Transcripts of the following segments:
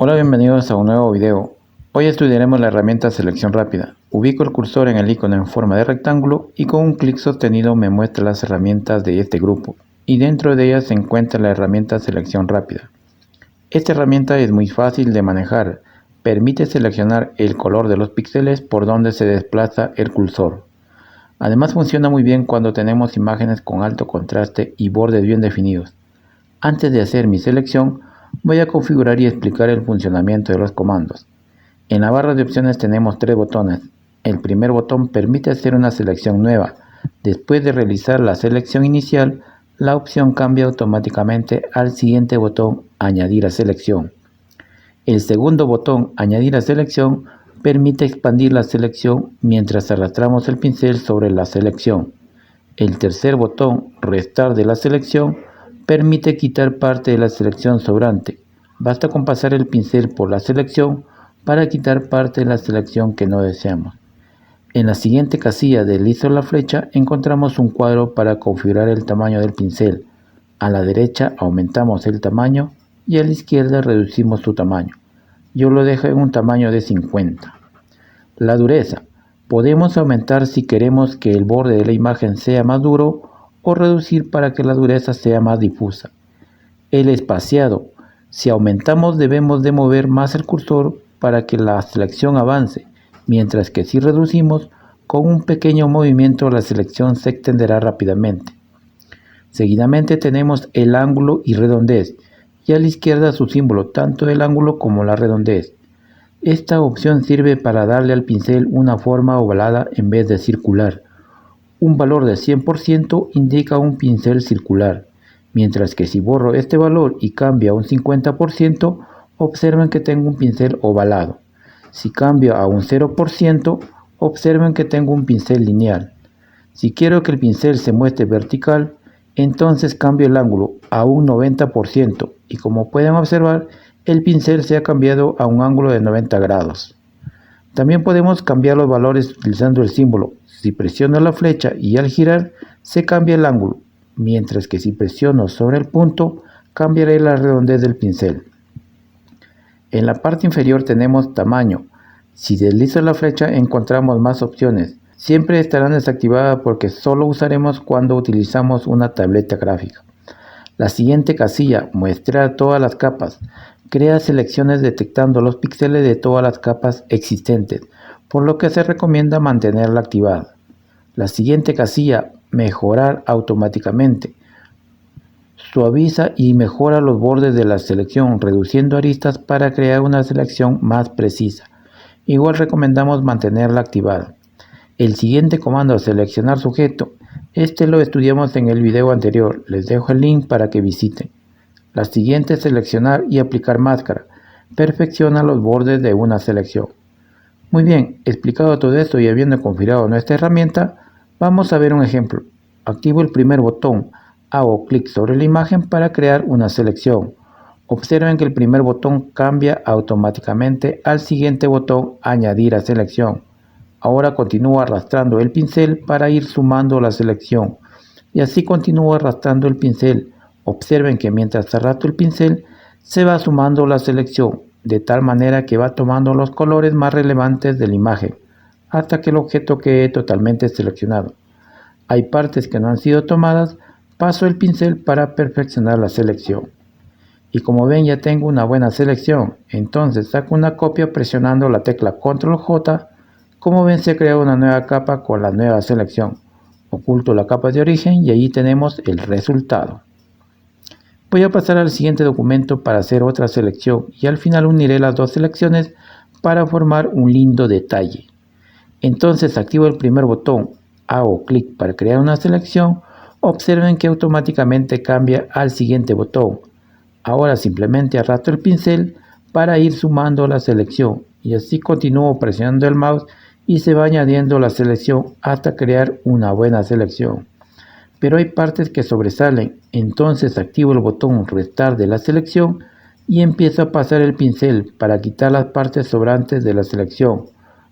Hola, bienvenidos a un nuevo video. Hoy estudiaremos la herramienta selección rápida. Ubico el cursor en el icono en forma de rectángulo y con un clic sostenido me muestra las herramientas de este grupo y dentro de ellas se encuentra la herramienta selección rápida. Esta herramienta es muy fácil de manejar. Permite seleccionar el color de los píxeles por donde se desplaza el cursor. Además funciona muy bien cuando tenemos imágenes con alto contraste y bordes bien definidos. Antes de hacer mi selección, voy a configurar y explicar el funcionamiento de los comandos. En la barra de opciones tenemos tres botones. El primer botón permite hacer una selección nueva. Después de realizar la selección inicial, la opción cambia automáticamente al siguiente botón Añadir a selección. El segundo botón Añadir a selección permite expandir la selección mientras arrastramos el pincel sobre la selección. El tercer botón Restar de la selección permite quitar parte de la selección sobrante. Basta con pasar el pincel por la selección para quitar parte de la selección que no deseamos. En la siguiente casilla deslizo la flecha encontramos un cuadro para configurar el tamaño del pincel. A la derecha aumentamos el tamaño y a la izquierda reducimos su tamaño. Yo lo dejo en un tamaño de 50. La dureza. Podemos aumentar si queremos que el borde de la imagen sea más duro o reducir para que la dureza sea más difusa. El espaciado. Si aumentamos debemos de mover más el cursor para que la selección avance, mientras que si reducimos, con un pequeño movimiento la selección se extenderá rápidamente. Seguidamente tenemos el ángulo y redondez, y a la izquierda su símbolo, tanto el ángulo como la redondez. Esta opción sirve para darle al pincel una forma ovalada en vez de circular. Un valor de 100% indica un pincel circular, mientras que si borro este valor y cambio a un 50%, observen que tengo un pincel ovalado. Si cambio a un 0%, observen que tengo un pincel lineal. Si quiero que el pincel se muestre vertical, entonces cambio el ángulo a un 90% y como pueden observar, el pincel se ha cambiado a un ángulo de 90 grados. También podemos cambiar los valores utilizando el símbolo. Si presiono la flecha y al girar se cambia el ángulo, mientras que si presiono sobre el punto cambiaré la redondez del pincel. En la parte inferior tenemos tamaño. Si deslizo la flecha encontramos más opciones. Siempre estarán desactivadas porque solo usaremos cuando utilizamos una tableta gráfica. La siguiente casilla, muestrar todas las capas, crea selecciones detectando los píxeles de todas las capas existentes, por lo que se recomienda mantenerla activada. La siguiente casilla, mejorar automáticamente, suaviza y mejora los bordes de la selección, reduciendo aristas para crear una selección más precisa. Igual recomendamos mantenerla activada. El siguiente comando, seleccionar sujeto, este lo estudiamos en el video anterior, les dejo el link para que visiten. La siguiente es seleccionar y aplicar máscara, perfecciona los bordes de una selección. Muy bien, explicado todo esto y habiendo configurado nuestra herramienta, vamos a ver un ejemplo. Activo el primer botón, hago clic sobre la imagen para crear una selección. Observen que el primer botón cambia automáticamente al siguiente botón, añadir a selección. Ahora continúo arrastrando el pincel para ir sumando la selección y así continúo arrastrando el pincel. Observen que mientras arrastro el pincel se va sumando la selección de tal manera que va tomando los colores más relevantes de la imagen hasta que el objeto quede totalmente seleccionado. Hay partes que no han sido tomadas, paso el pincel para perfeccionar la selección. Y como ven ya tengo una buena selección, entonces saco una copia presionando la tecla Control J. Como ven se crea una nueva capa con la nueva selección. Oculto la capa de origen y allí tenemos el resultado. Voy a pasar al siguiente documento para hacer otra selección y al final uniré las dos selecciones para formar un lindo detalle. Entonces activo el primer botón, hago clic para crear una selección, observen que automáticamente cambia al siguiente botón. Ahora simplemente arrastro el pincel para ir sumando la selección y así continúo presionando el mouse y se va añadiendo la selección hasta crear una buena selección. Pero hay partes que sobresalen, entonces activo el botón restar de la selección y empiezo a pasar el pincel para quitar las partes sobrantes de la selección.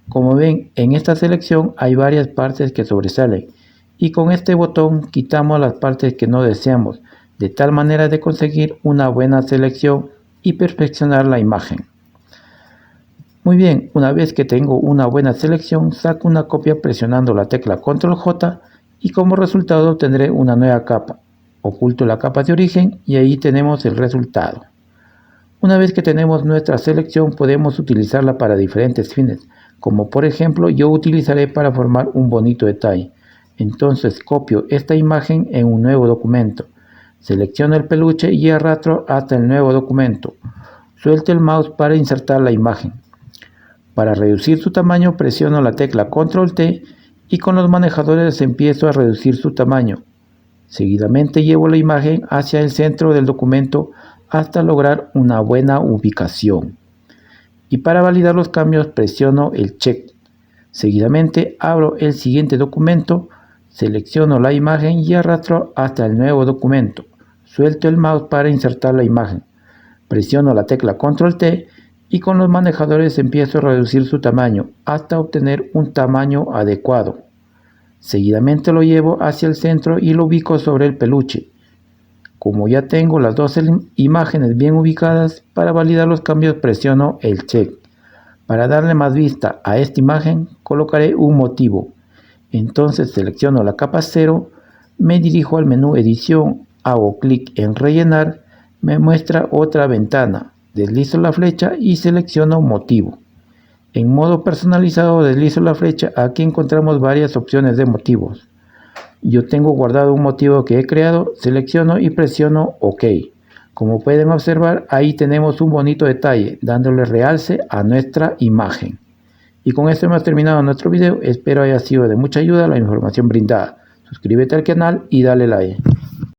Como ven, en esta selección hay varias partes que sobresalen y con este botón quitamos las partes que no deseamos, de tal manera de conseguir una buena selección y perfeccionar la imagen. Muy bien, una vez que tengo una buena selección, saco una copia presionando la tecla Control J y como resultado obtendré una nueva capa. Oculto la capa de origen y ahí tenemos el resultado. Una vez que tenemos nuestra selección, podemos utilizarla para diferentes fines, como por ejemplo yo utilizaré para formar un bonito detalle. Entonces copio esta imagen en un nuevo documento, selecciono el peluche y arrastro hasta el nuevo documento. Suelto el mouse para insertar la imagen. Para reducir su tamaño presiono la tecla Control T y con los manejadores empiezo a reducir su tamaño. Seguidamente llevo la imagen hacia el centro del documento hasta lograr una buena ubicación. Y para validar los cambios presiono el check. Seguidamente abro el siguiente documento, selecciono la imagen y arrastro hasta el nuevo documento. Suelto el mouse para insertar la imagen. Presiono la tecla Control T y con los manejadores empiezo a reducir su tamaño hasta obtener un tamaño adecuado. Seguidamente lo llevo hacia el centro y lo ubico sobre el peluche. Como ya tengo las dos imágenes bien ubicadas, para validar los cambios presiono el check. Para darle más vista a esta imagen, colocaré un motivo. Entonces selecciono la capa 0, me dirijo al menú edición, hago clic en rellenar, me muestra otra ventana, deslizo la flecha y selecciono motivo. En modo personalizado deslizo la flecha, aquí encontramos varias opciones de motivos. Yo tengo guardado un motivo que he creado, selecciono y presiono OK. Como pueden observar, ahí tenemos un bonito detalle, dándole realce a nuestra imagen. Y con esto hemos terminado nuestro video, espero haya sido de mucha ayuda la información brindada. Suscríbete al canal y dale like.